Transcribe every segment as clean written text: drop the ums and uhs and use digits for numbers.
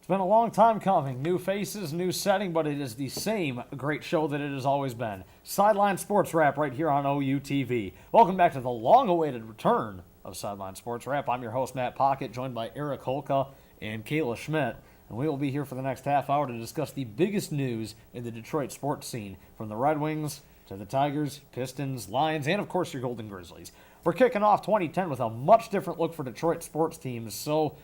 It's been a long time coming. New faces, new setting, but it is the same great show that it has always been. Sideline Sports Wrap right here on OUTV. Welcome back to the long-awaited return of Sideline Sports Wrap. I'm your host, Matt Pocket, joined by Eric Holka and Kayla Schmidt. And we will be here for the next half hour to discuss the biggest news in the Detroit sports scene, from the Red Wings to the Tigers, Pistons, Lions, and of course your Golden Grizzlies. We're kicking off 2010 with a much different look for Detroit sports teams, so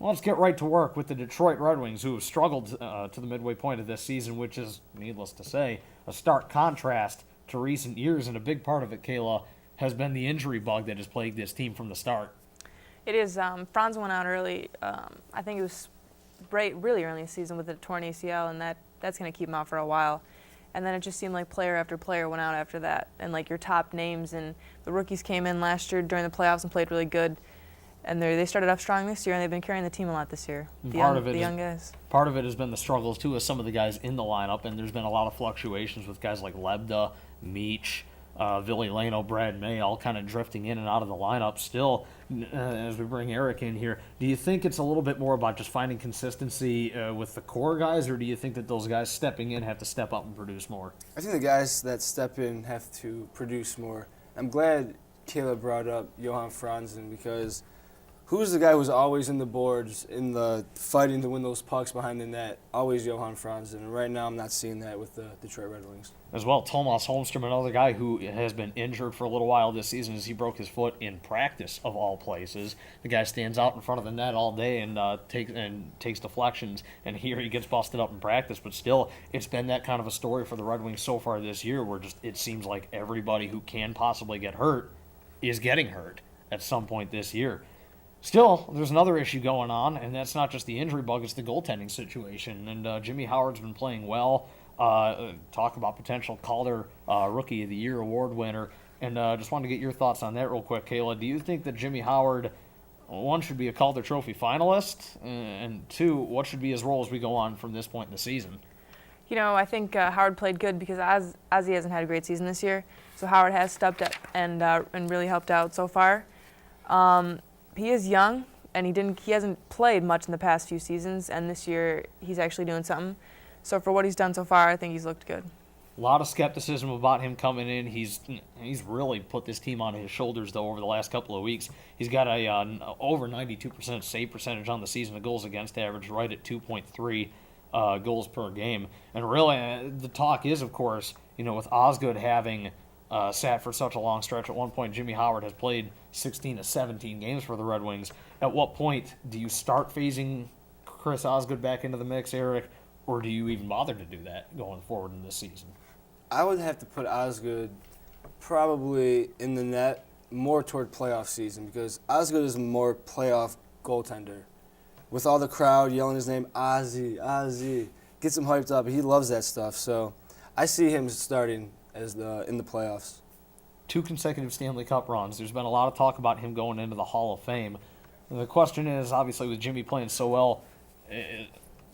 let's get right to work with the Detroit Red Wings, who have struggled to the midway point of this season, which is, needless to say, a stark contrast to recent years, and a big part of it, Kayla, has been the injury bug that has plagued this team from the start. It is. Franz went out early. I think it was really early in the season with a torn ACL, and that's going to keep him out for a while. And then it just seemed like player after player went out after that, and like your top names and the rookies came in last year during the playoffs and played really good. And they started off strong this year, and they've been carrying the team a lot this year. The young guys. Part of it has been the struggles, too, with some of the guys in the lineup, and there's been a lot of fluctuations with guys like Lebda, Meach, Ville Leno, Brad May, all kind of drifting in and out of the lineup. Still, as we bring Eric in here, do you think it's a little bit more about just finding consistency with the core guys, or do you think that those guys stepping in have to step up and produce more? I think the guys that step in have to produce more. I'm glad Kayla brought up Johan Franzen, because who's the guy who's always in the boards, in the fighting to win those pucks behind the net? Always Johan Franzen. And right now I'm not seeing that with the Detroit Red Wings. As well, Tomas Holmstrom, another guy who has been injured for a little while this season as he broke his foot in practice, of all places. The guy stands out in front of the net all day and takes deflections, and here he gets busted up in practice. But still, it's been that kind of a story for the Red Wings so far this year, where just it seems like everybody who can possibly get hurt is getting hurt at some point this year. Still, there's another issue going on, and that's not just the injury bug, it's the goaltending situation. And Jimmy Howard's been playing well. Talk about potential Calder Rookie of the Year award winner. And just wanted to get your thoughts on that real quick, Kayla. Do you think that Jimmy Howard, one, should be a Calder Trophy finalist? And two, what should be his role as we go on from this point in the season? You know, I think Howard played good because as he hasn't had a great season this year, so Howard has stepped up and really helped out so far. He is young, and he hasn't played much in the past few seasons, and this year he's actually doing something. So for what he's done so far, I think he's looked good. A lot of skepticism about him coming in. He's really put this team on his shoulders, though, over the last couple of weeks. He's got a over 92% save percentage on the season, the goals against average right at 2.3 goals per game. And really, the talk is, of course, with Osgood having sat for such a long stretch. At one point, Jimmy Howard has played 16 to 17 games for the Red Wings. At what point do you start phasing Chris Osgood back into the mix, Eric, or do you even bother to do that going forward in this season? I would have to put Osgood probably in the net more toward playoff season, because Osgood is a more playoff goaltender. With all the crowd yelling his name, Ozzy, Ozzy, gets him hyped up. He loves that stuff. So I see him starting in the playoffs. 2 consecutive Stanley Cup runs. There's been a lot of talk about him going into the Hall of Fame. And the question is, obviously, with Jimmy playing so well,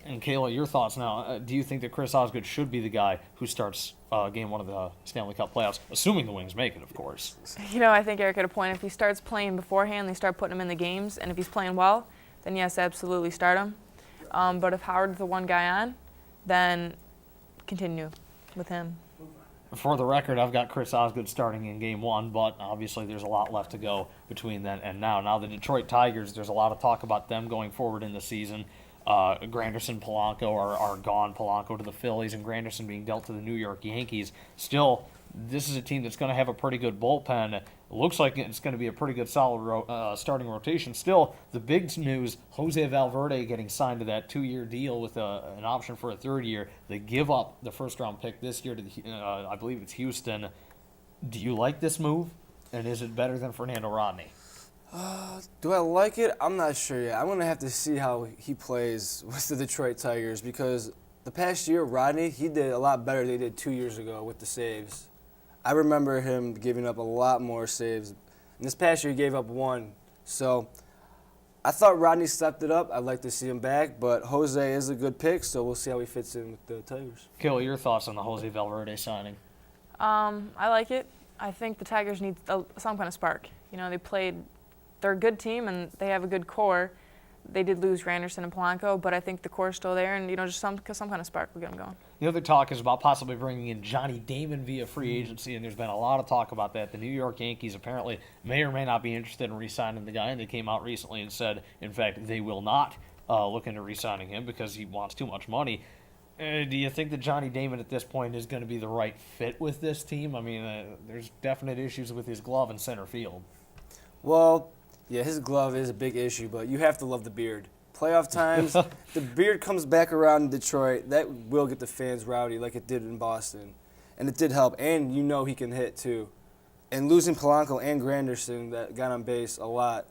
and Kayla, your thoughts now, do you think that Chris Osgood should be the guy who starts Game 1 of the Stanley Cup playoffs, assuming the Wings make it, of course? I think Eric had a point. If he starts playing beforehand, they start putting him in the games, and if he's playing well, then yes, absolutely start him. But if Howard's the one guy on, then continue with him. For the record, I've got Chris Osgood starting in Game 1, but obviously there's a lot left to go between then and now. Now, the Detroit Tigers, there's a lot of talk about them going forward in the season. Granderson, Polanco are gone. Polanco to the Phillies, and Granderson being dealt to the New York Yankees. Still, this is a team that's going to have a pretty good bullpen. It looks like it's going to be a pretty good solid starting rotation. Still, the big news, Jose Valverde getting signed to that 2-year deal with an option for a 3rd year. They give up the first-round pick this year to, I believe it's Houston. Do you like this move? And is it better than Fernando Rodney? Do I like it? I'm not sure yet. I'm going to have to see how he plays with the Detroit Tigers, because the past year, Rodney, he did a lot better than he did 2 years ago with the saves. I remember him giving up a lot more saves. And this past year, he gave up 1. So I thought Rodney stepped it up. I'd like to see him back, but Jose is a good pick, so we'll see how he fits in with the Tigers. Kayla, your thoughts on the Jose Valverde signing? I like it. I think the Tigers need some kind of spark. They're a good team and they have a good core. they did lose Granderson and Polanco, but I think the core's still there, and just some kind of spark will get them going. The other talk is about possibly bringing in Johnny Damon via free agency, and there's been a lot of talk about that. The New York Yankees apparently may or may not be interested in re-signing the guy, and they came out recently and said, in fact, they will not look into re-signing him because he wants too much money. Do you think that Johnny Damon at this point is going to be the right fit with this team? I mean, there's definite issues with his glove in center field. Well, yeah, his glove is a big issue, but you have to love the beard. Playoff times, the beard comes back around in Detroit. That will get the fans rowdy like it did in Boston. And it did help. And he can hit, too. And losing Polanco and Granderson that got on base a lot,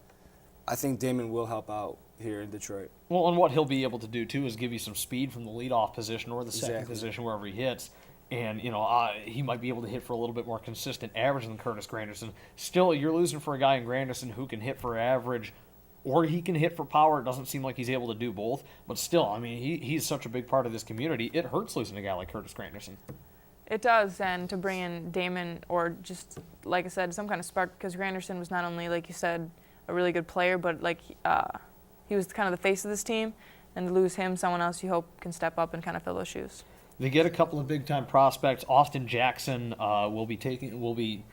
I think Damon will help out here in Detroit. Well, and what he'll be able to do, too, is give you some speed from the leadoff position or the second Exactly. position wherever he hits. And, he might be able to hit for a little bit more consistent average than Curtis Granderson. Still, you're losing for a guy in Granderson who can hit for average or he can hit for power. It doesn't seem like he's able to do both. But still, I mean, he's such a big part of this community. It hurts losing a guy like Curtis Granderson. It does, and to bring in Damon or just, like I said, some kind of spark, because Granderson was not only, like you said, a really good player, but he was kind of the face of this team, and to lose him, someone else you hope can step up and kind of fill those shoes. They get a couple of big-time prospects. Austin Jackson will be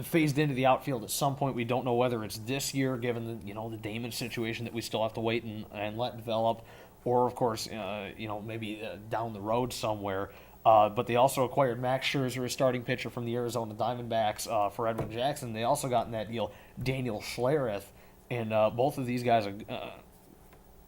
phased into the outfield at some point. We don't know whether it's this year, given the Damon situation that we still have to wait and let develop, or of course maybe down the road somewhere. But they also acquired Max Scherzer, a starting pitcher from the Arizona Diamondbacks, for Edwin Jackson. They also got in that deal Daniel Schlereth, and both of these guys are a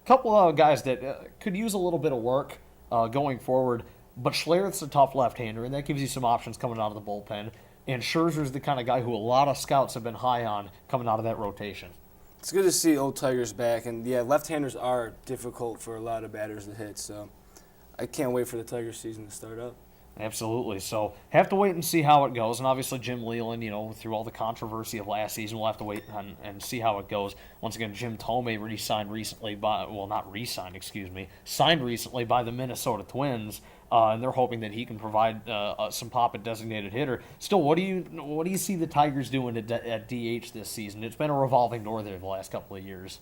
couple of guys that could use a little bit of work going forward. But Schlereth's a tough left-hander, and that gives you some options coming out of the bullpen. And Scherzer's the kind of guy who a lot of scouts have been high on coming out of that rotation. It's good to see old Tigers back, and yeah, left-handers are difficult for a lot of batters to hit, so I can't wait for the Tigers season to start up. Absolutely. So have to wait and see how it goes. And obviously Jim Leland, through all the controversy of last season, we'll have to wait and see how it goes. Once again, Jim Thome signed recently by the Minnesota Twins. And they're hoping that he can provide some pop at designated hitter. Still, what do you see the Tigers doing at DH this season? It's been a revolving door there the last couple of years.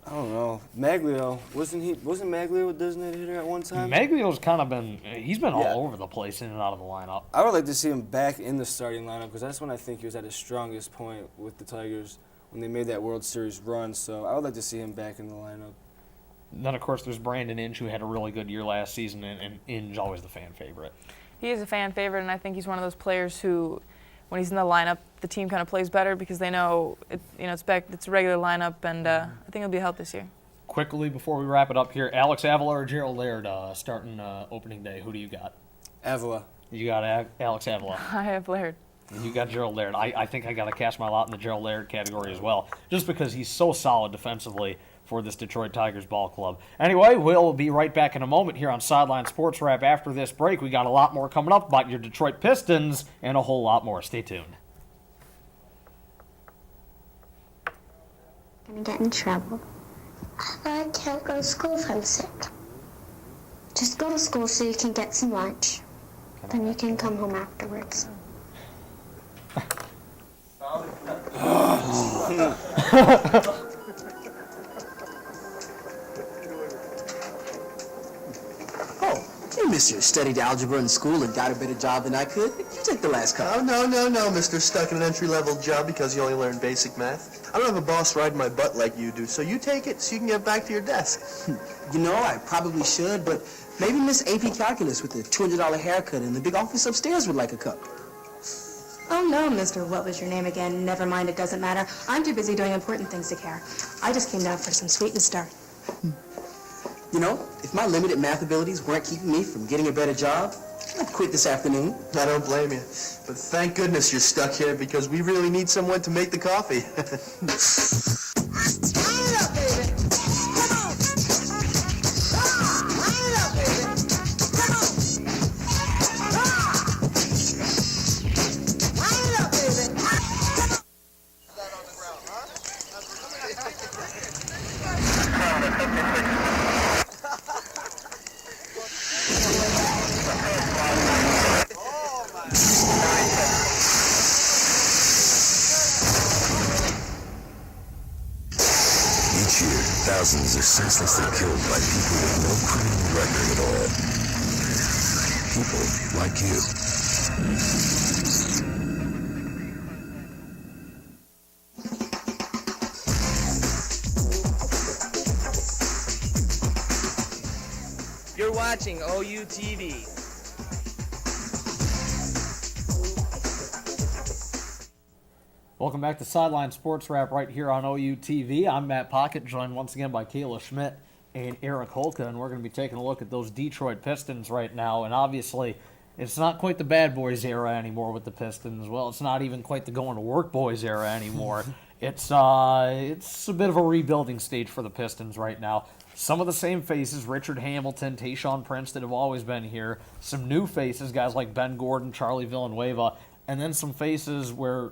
I don't know. Maglio, wasn't Maglio a designated hitter at one time? Maglio's kind of he's been all over the place in and out of the lineup. I would like to see him back in the starting lineup because that's when I think he was at his strongest point with the Tigers when they made that World Series run. So I would like to see him back in the lineup. Then, of course, there's Brandon Inge, who had a really good year last season, and Inge always the fan favorite. He is a fan favorite, and I think he's one of those players who, when he's in the lineup, the team kind of plays better because they know it's a regular lineup, and I think it'll be a help this year. Quickly, before we wrap it up here, Alex Avila or Gerald Laird starting opening day? Who do you got? Avila. You got Alex Avila. I have Laird. And you got Gerald Laird. I think I got to cast my lot in the Gerald Laird category as well, just because he's so solid defensively for this Detroit Tigers ball club. Anyway, we'll be right back in a moment here on Sideline Sports Wrap. After this break, we got a lot more coming up about your Detroit Pistons and a whole lot more. Stay tuned. Gonna get in trouble. I can't go to school if I'm sick. Just go to school so you can get some lunch. Then you can come home afterwards. Hey, mister, studied algebra in school and got a better job than I could. You take the last call. Oh, no, mister. Stuck in an entry-level job because you only learned basic math. I don't have a boss riding my butt like you do, so you take it so you can get back to your desk. I probably should, but maybe Miss AP Calculus with the $200 haircut in the big office upstairs would like a cup. Oh, no, mister. What was your name again? Never mind, it doesn't matter. I'm too busy doing important things to care. I just came down for some sweet and starch. If my limited math abilities weren't keeping me from getting a better job, I'd quit this afternoon. I don't blame you. But thank goodness you're stuck here because we really need someone to make the coffee. Each thousands are senselessly killed by people with no criminal record at all. People like you. You're watching OU TV. Welcome back to Sideline Sports Wrap right here on OU TV. I'm Matt Pocket, joined once again by Kayla Schmidt and Eric Holka, and we're going to be taking a look at those Detroit Pistons right now. And obviously, it's not quite the bad boys era anymore with the Pistons. Well, it's not even quite the going to work boys era anymore. It's a bit of a rebuilding stage for the Pistons right now. Some of the same faces, Richard Hamilton, Tayshaun Prince, that have always been here. Some new faces, guys like Ben Gordon, Charlie Villanueva, and then some faces where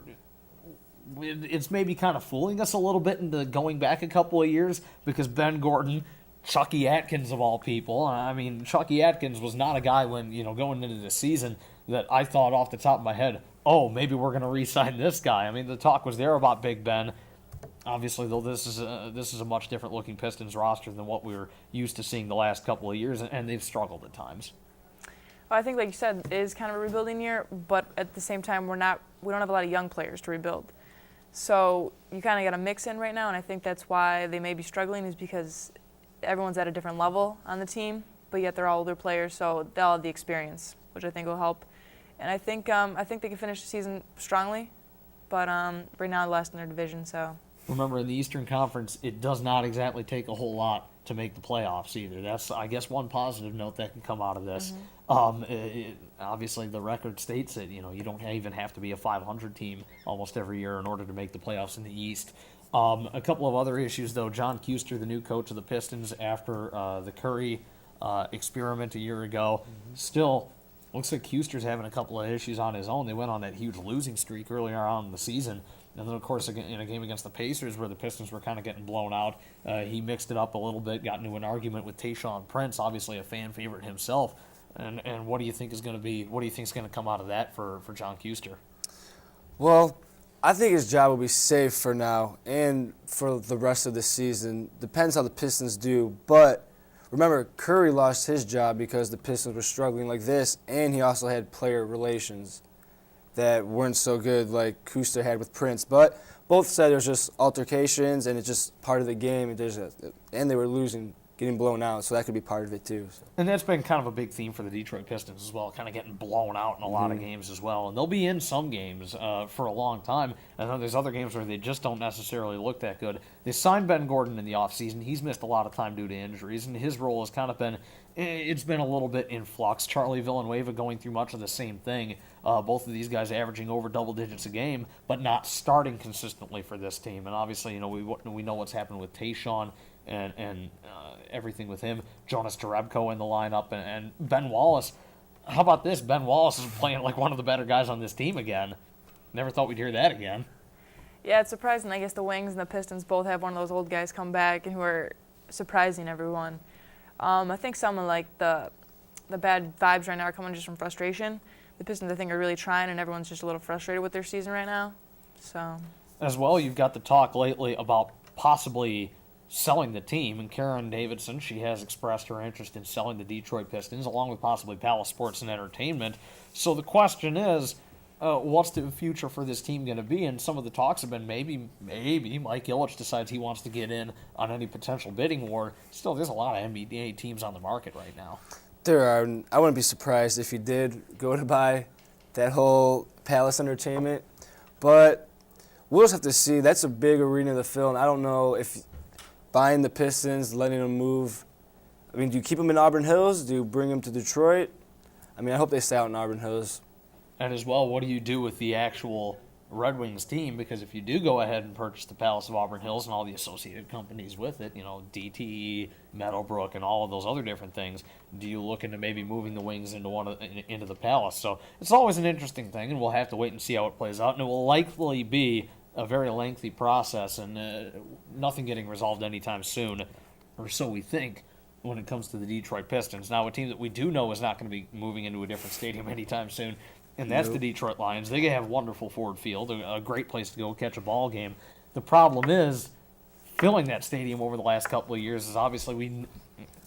it's maybe kind of fooling us a little bit into going back a couple of years, because Ben Gordon, Chucky Atkins of all people. I mean, Chucky Atkins was not a guy when, going into the season that I thought off the top of my head, oh, maybe we're going to re-sign this guy. I mean, the talk was there about Big Ben. Obviously, though, this is a much different looking Pistons roster than what we were used to seeing the last couple of years, and they've struggled at times. Well, I think, like you said, it is kind of a rebuilding year, but at the same time, we don't have a lot of young players to rebuild. So you kind of got a mix in right now, and I think that's why they may be struggling, is because everyone's at a different level on the team, but yet they're all older players, so they'll have the experience, which I think will help. And I think they can finish the season strongly, but right now they're last in their division, so. Remember, in the Eastern Conference, it does not exactly take a whole lot to make the playoffs either. That's, I guess, one positive note that can come out of this. Obviously, the record states that, you don't even have to be a 500 team almost every year in order to make the playoffs in the East. A couple of other issues, though. John Kuester, the new coach of the Pistons after the Curry experiment a year ago, still looks like Kuester's having a couple of issues on his own. They went on that huge losing streak earlier on in the season. And then, of course, in a game against the Pacers where the Pistons were kind of getting blown out, he mixed it up a little bit, got into an argument with Tayshaun Prince, obviously a fan favorite himself. And what do you think is going to come out of that for John Kuester? Well, I think his job will be safe for now and for the rest of the season. Depends how the Pistons do. But remember, Curry lost his job because the Pistons were struggling like this, and he also had player relations that weren't so good like Kuester had with Prince. But both said it was just altercations, and it's just part of the game, and they were losing, getting blown out, so that could be part of it too. So. And that's been kind of a big theme for the Detroit Pistons as well, kind of getting blown out in a lot of games as well. And they'll be in some games for a long time. And then there's other games where they just don't necessarily look that good. They signed Ben Gordon in the offseason. He's missed a lot of time due to injuries, and his role has kind of been, it's been a little bit in flux. Charlie Villanueva going through much of the same thing. Both of these guys averaging over double digits a game, but not starting consistently for this team. And obviously, we know what's happened with Tayshaun and everything with him. Jonas Jerebko in the lineup, and Ben Wallace. How about this? Ben Wallace is playing like one of the better guys on this team again. Never thought we'd hear that again. Yeah, it's surprising. I guess the Wings and the Pistons both have one of those old guys come back and who are surprising everyone. I think someone like the bad vibes right now are coming just from frustration. The Pistons, I think, are really trying, and everyone's just a little frustrated with their season right now. So. As well, you've got the talk lately about possibly selling the team, and Karen Davidson, she has expressed her interest in selling the Detroit Pistons, along with possibly Palace Sports and Entertainment. So the question is, what's the future for this team going to be? And some of the talks have been maybe Mike Ilitch decides he wants to get in on any potential bidding war. Still, there's a lot of NBA teams on the market right now. There are. I wouldn't be surprised if he did go to buy that whole Palace Entertainment. But we'll just have to see. That's a big arena to fill, and I don't know if buying the Pistons, letting them move. I mean, do you keep them in Auburn Hills? Do you bring them to Detroit? I mean, I hope they stay out in Auburn Hills. And as well, what do you do with the actual Red Wings team? Because if you do go ahead and purchase the Palace of Auburn Hills and all the associated companies with it, DTE, Meadowbrook, and all of those other different things, do you look into maybe moving the Wings into the Palace? So it's always an interesting thing, and we'll have to wait and see how it plays out. And it will likely be a very lengthy process, and nothing getting resolved anytime soon, or so we think, when it comes to the Detroit Pistons. Now, a team that we do know is not going to be moving into a different stadium anytime soon, and that's the Detroit Lions. They have wonderful Ford Field, a great place to go catch a ball game. The problem is, filling that stadium over the last couple of years is obviously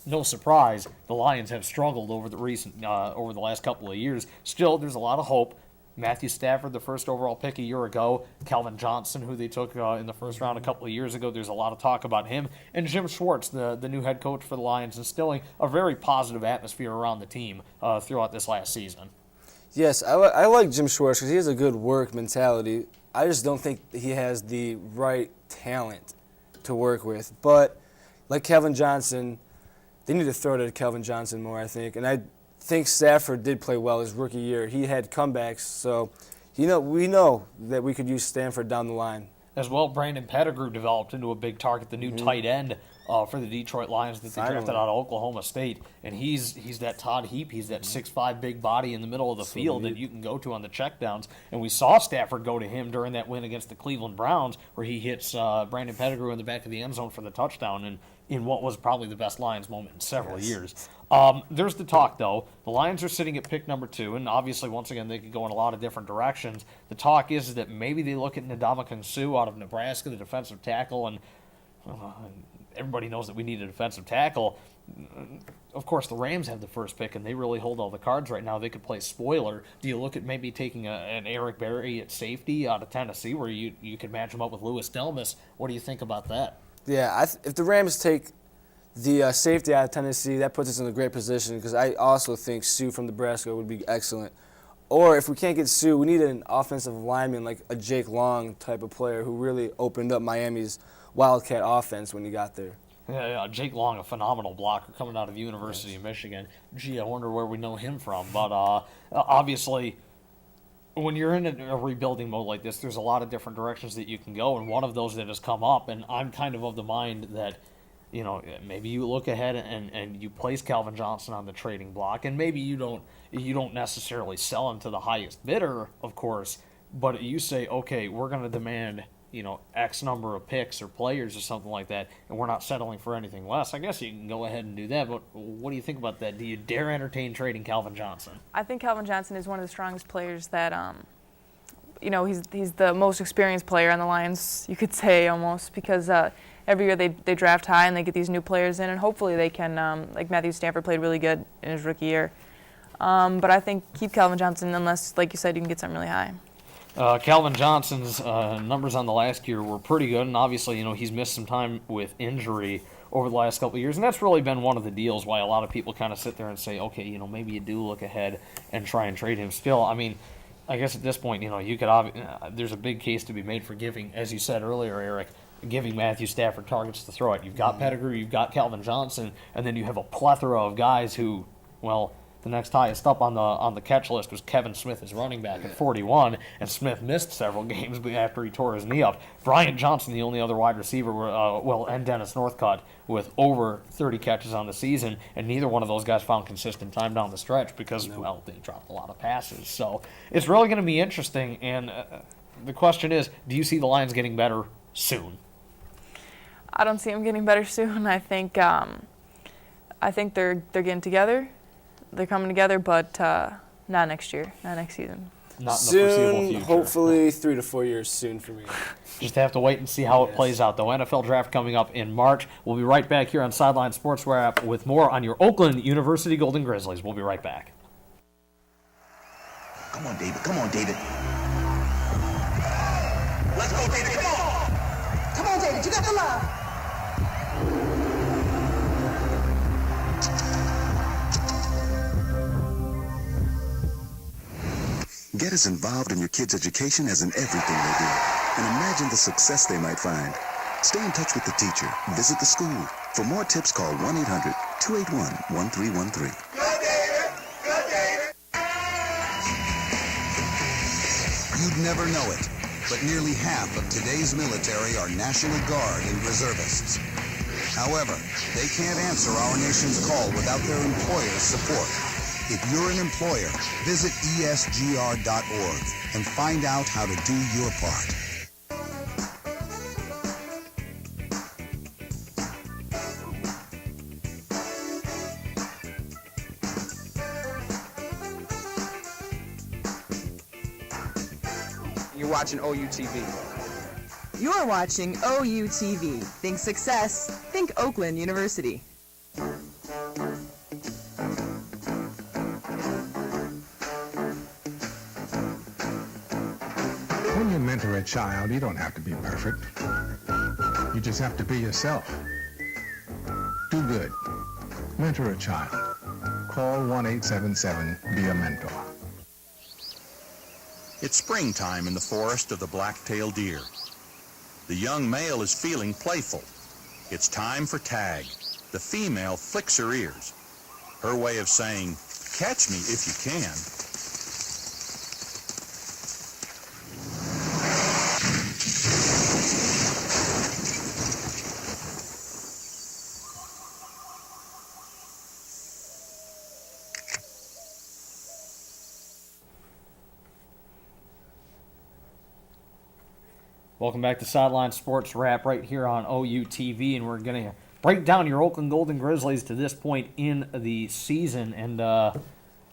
no surprise the Lions have struggled over the last couple of years. Still, there's a lot of hope. Matthew Stafford, the first overall pick a year ago. Calvin Johnson, who they took in the first round a couple of years ago. There's a lot of talk about him. And Jim Schwartz, the new head coach for the Lions, instilling a very positive atmosphere around the team throughout this last season. Yes, I like Jim Schwartz because he has a good work mentality. I just don't think he has the right talent to work with. But like Calvin Johnson, they need to throw to Calvin Johnson more, I think. And I think Stafford did play well his rookie year. He had comebacks, so we know that we could use Stafford down the line. As well, Brandon Pettigrew developed into a big target, the new tight end for the Detroit Lions that they drafted out of Oklahoma State. And he's that Todd Heap. He's that 6'5" big body in the middle of the field that you can go to on the checkdowns. And we saw Stafford go to him during that win against the Cleveland Browns where he hits Brandon Pettigrew in the back of the end zone for the touchdown and in what was probably the best Lions moment in several years. There's the talk, though. The Lions are sitting at pick number 2, and obviously, once again, they could go in a lot of different directions. The talk is that maybe they look at Ndamukong Suh out of Nebraska, the defensive tackle, and everybody knows that we need a defensive tackle. Of course, the Rams have the first pick, and they really hold all the cards right now. They could play spoiler. Do you look at maybe taking an Eric Berry at safety out of Tennessee where you could match him up with Louis Delmas? What do you think about that? Yeah, if the Rams take the safety out of Tennessee, that puts us in a great position because I also think Sue from Nebraska would be excellent. Or if we can't get Sue, we need an offensive lineman like a Jake Long type of player who really opened up Miami's Wildcat offense when he got there. Yeah, Jake Long, a phenomenal blocker coming out of the University of Michigan. Gee, I wonder where we know him from. But obviously, when you're in a rebuilding mode like this, there's a lot of different directions that you can go, and one of those that has come up, and I'm kind of the mind that, maybe you look ahead and you place Calvin Johnson on the trading block, and maybe you don't necessarily sell him to the highest bidder, of course, but you say, okay, we're going to demand, X number of picks or players or something like that, and we're not settling for anything less. I guess you can go ahead and do that, but what do you think about that? Do you dare entertain trading Calvin Johnson? I think Calvin Johnson is one of the strongest players that, he's the most experienced player on the Lions, you could say almost, because every year they draft high and they get these new players in, and hopefully they can, like Matthew Stafford played really good in his rookie year. But I think keep Calvin Johnson unless, like you said, you can get something really high. Calvin Johnson's numbers on the last year were pretty good, and obviously, he's missed some time with injury over the last couple of years, and that's really been one of the deals why a lot of people kind of sit there and say, okay, maybe you do look ahead and try and trade him. Still, I mean, I guess at this point, you could there's a big case to be made for giving, as you said earlier, Eric, giving Matthew Stafford targets to throw at. You've got Pettigrew, you've got Calvin Johnson, and then you have a plethora of guys who, well, the next highest up on the catch list was Kevin Smith as running back at 41, and Smith missed several games after he tore his knee up. Bryant Johnson, the only other wide receiver, and Dennis Northcutt with over 30 catches on the season, and neither one of those guys found consistent time down the stretch because, well, they dropped a lot of passes. So it's really going to be interesting, and the question is, do you see the Lions getting better soon? I don't see them getting better soon. I think they're getting together. They're coming together, but not next year, not next season. Not in the foreseeable future. Hopefully 3 to 4 years soon for me. Just have to wait and see how it plays out, though. NFL Draft coming up in March. We'll be right back here on Sideline Sports Wrap with more on your Oakland University Golden Grizzlies. We'll be right back. Come on, David. Come on, David. Let's go, David. Come on. Come on, David. You got the love. Get as involved in your kids' education as in everything they do, and imagine the success they might find. Stay in touch with the teacher. Visit the school. For more tips, call 1-800-281-1313. Go, David! Go, David! You'd never know it, but nearly half of today's military are National Guard and reservists. However, they can't answer our nation's call without their employer's support. If you're an employer, visit esgr.org and find out how to do your part. You're watching OUTV. You're watching OUTV. Think success. Think Oakland University. When you mentor a child, you don't have to be perfect. You just have to be yourself. Do good. Mentor a child. Call 1-877-BE-A-MENTOR. It's springtime in the forest of the black-tailed deer. The young male is feeling playful. It's time for tag. The female flicks her ears. Her way of saying, catch me if you can. Welcome back to Sideline Sports Wrap right here on OUTV, and we're going to break down your Oakland Golden Grizzlies to this point in the season. And, wow,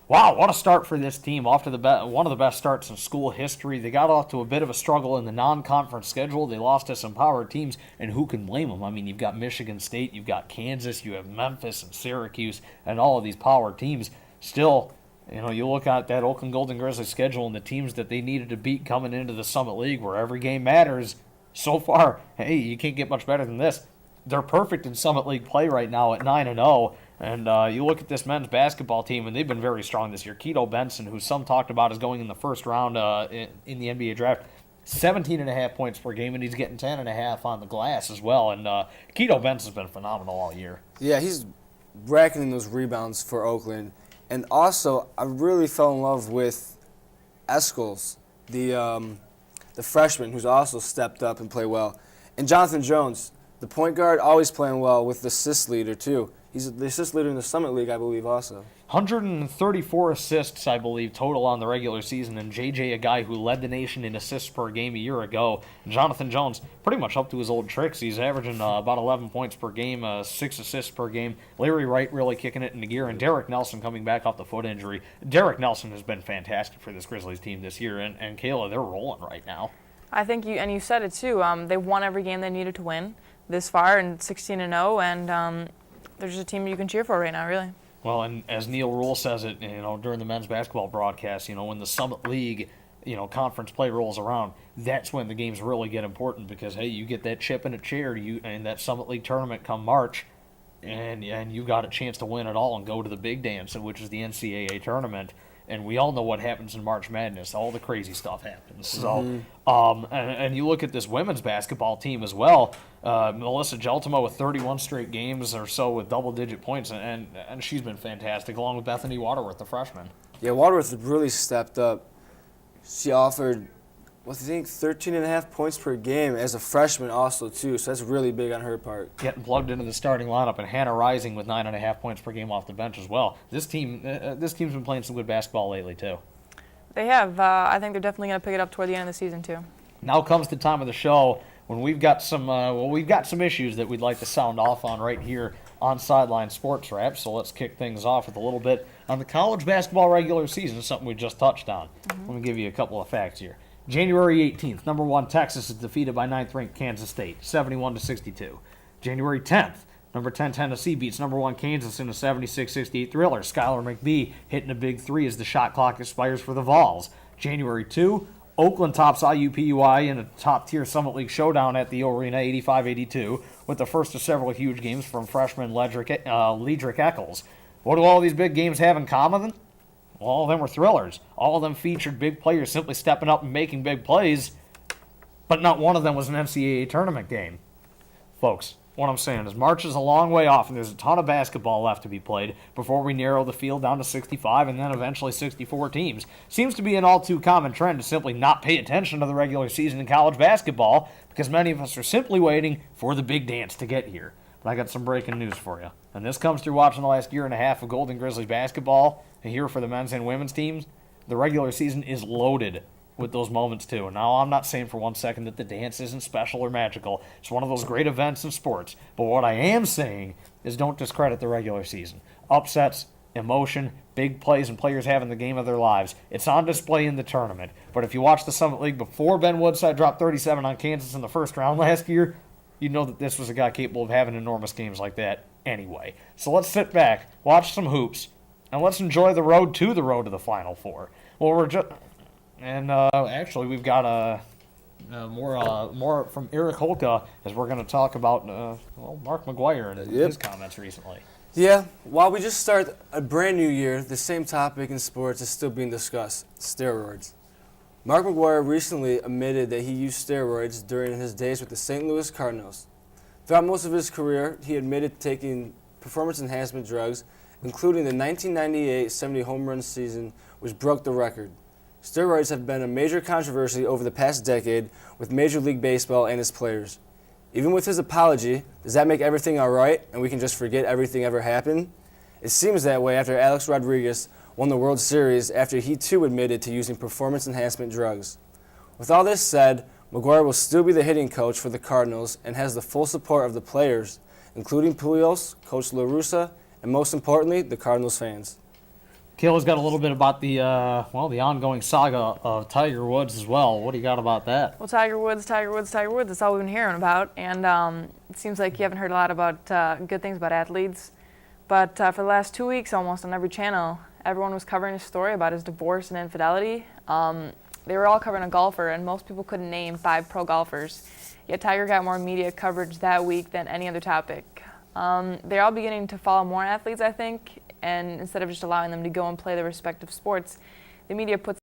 what a start for this team. Off to one of the best starts in school history. They got off to a bit of a struggle in the non-conference schedule. They lost to some power teams, and who can blame them? I mean, you've got Michigan State, you've got Kansas, you have Memphis and Syracuse, and all of these power teams. Still, you know, you look at that Oakland Golden Grizzlies schedule and the teams that they needed to beat coming into the Summit League where every game matters. So far, hey, you can't get much better than this. They're perfect in Summit League play right now at 9-0. And you look at this men's basketball team, and they've been very strong this year. Keto Benson, who some talked about as going in the first round in the NBA draft, 17.5 points per game, and he's getting 10.5 on the glass as well. And Keto Benson's been phenomenal all year. Yeah, he's bracketing those rebounds for Oakland. And also, I really fell in love with Eskels, the freshman, who's also stepped up and played well. And Jonathan Jones, the point guard, always playing well with the assist leader, too. He's the assist leader in the Summit League, I believe, also. 134 assists, I believe, total on the regular season. And JJ, a guy who led the nation in assists per game a year ago. And Jonathan Jones, pretty much up to his old tricks. He's averaging about 11 points per game, 6 assists per game. Larry Wright really kicking it into gear. And Derek Nelson coming back off the foot injury. Derek Nelson has been fantastic for this Grizzlies team this year. And Kayla, they're rolling right now. I think you said it too. They won every game they needed to win this far, and 16-0, and they're just a team you can cheer for right now, really. Well, and as Neil Rule says it, you know, during the men's basketball broadcast, you know, when the Summit League, you know, conference play rolls around, that's when the games really get important because, hey, you get that chip in a chair in that Summit League tournament come March, and you got a chance to win it all and go to the big dance, which is the NCAA tournament. And we all know what happens in March Madness. All the crazy stuff happens. So, and you look at this women's basketball team as well. Melissa Geltimo with 31 straight games or so with double-digit points, and she's been fantastic, along with Bethany Waterworth, the freshman. Yeah, Waterworth really stepped up. She offered, I think, 13.5 points per game as a freshman also, too. So that's really big on her part. Getting plugged into the starting lineup, and Hannah Rising with 9.5 points per game off the bench as well. This team's been playing some good basketball lately, too. They have. I think they're definitely going to pick it up toward the end of the season, too. Now comes the time of the show when we've got some issues that we'd like to sound off on right here on Sideline Sports Wrap. So let's kick things off with a little bit on the college basketball regular season, something we just touched on. Let me give you a couple of facts here. January 18th, number 1 Texas is defeated by 9th-ranked Kansas State, 71-62. January 10th, number 10 Tennessee beats number 1 Kansas in a 76-68 thriller. Skylar McBee hitting a big three as the shot clock expires for the Vols. January 2, Oakland tops IUPUI in a top-tier Summit League showdown at the Arena, 85-82, with the first of several huge games from freshman Ledrick Eccles. What do all these big games have in common? Well, all of them were thrillers. All of them featured big players simply stepping up and making big plays, but not one of them was an NCAA tournament game. Folks, what I'm saying is March is a long way off, and there's a ton of basketball left to be played before we narrow the field down to 65 and then eventually 64 teams. Seems to be an all-too-common trend to simply not pay attention to the regular season in college basketball because many of us are simply waiting for the big dance to get here. But I got some breaking news for you. And this comes through watching the last year and a half of Golden Grizzlies basketball. And here for the men's and women's teams, the regular season is loaded with those moments too. Now, I'm not saying for one second that the dance isn't special or magical. It's one of those great events in sports. But what I am saying is don't discredit the regular season. Upsets emotion, big plays, and players having the game of their lives. It's on display in the tournament. But if you watch the Summit League before Ben Woodside dropped 37 on Kansas in the first round last year, you'd know that this was a guy capable of having enormous games like that anyway. So let's sit back, watch some hoops, and let's enjoy the road to the Final Four. Well, actually, we've got more from Eric Holka as we're going to talk about Mark McGuire and his comments recently. Yeah, while we just start a brand new year, the same topic in sports is still being discussed: steroids. Mark McGuire recently admitted that he used steroids during his days with the St. Louis Cardinals. Throughout most of his career, he admitted to taking performance enhancement drugs, including the 1998 70 home run season, which broke the record. Steroids have been a major controversy over the past decade with Major League Baseball and its players. Even with his apology, does that make everything all right and we can just forget everything ever happened? It seems that way after Alex Rodriguez won the World Series after he too admitted to using performance enhancement drugs. With all this said, McGuire will still be the hitting coach for the Cardinals and has the full support of the players, including Pujols, Coach La Russa, and most importantly, the Cardinals fans. Kayla's got a little bit about the ongoing saga of Tiger Woods as well. What do you got about that? Well, Tiger Woods, that's all we've been hearing about. And it seems like you haven't heard a lot about good things about athletes. But for the last 2 weeks, almost on every channel, everyone was covering a story about his divorce and infidelity. They were all covering a golfer, and most people couldn't name 5 pro golfers. Yet Tiger got more media coverage that week than any other topic. They're all beginning to follow more athletes, I think, and instead of just allowing them to go and play their respective sports, the media puts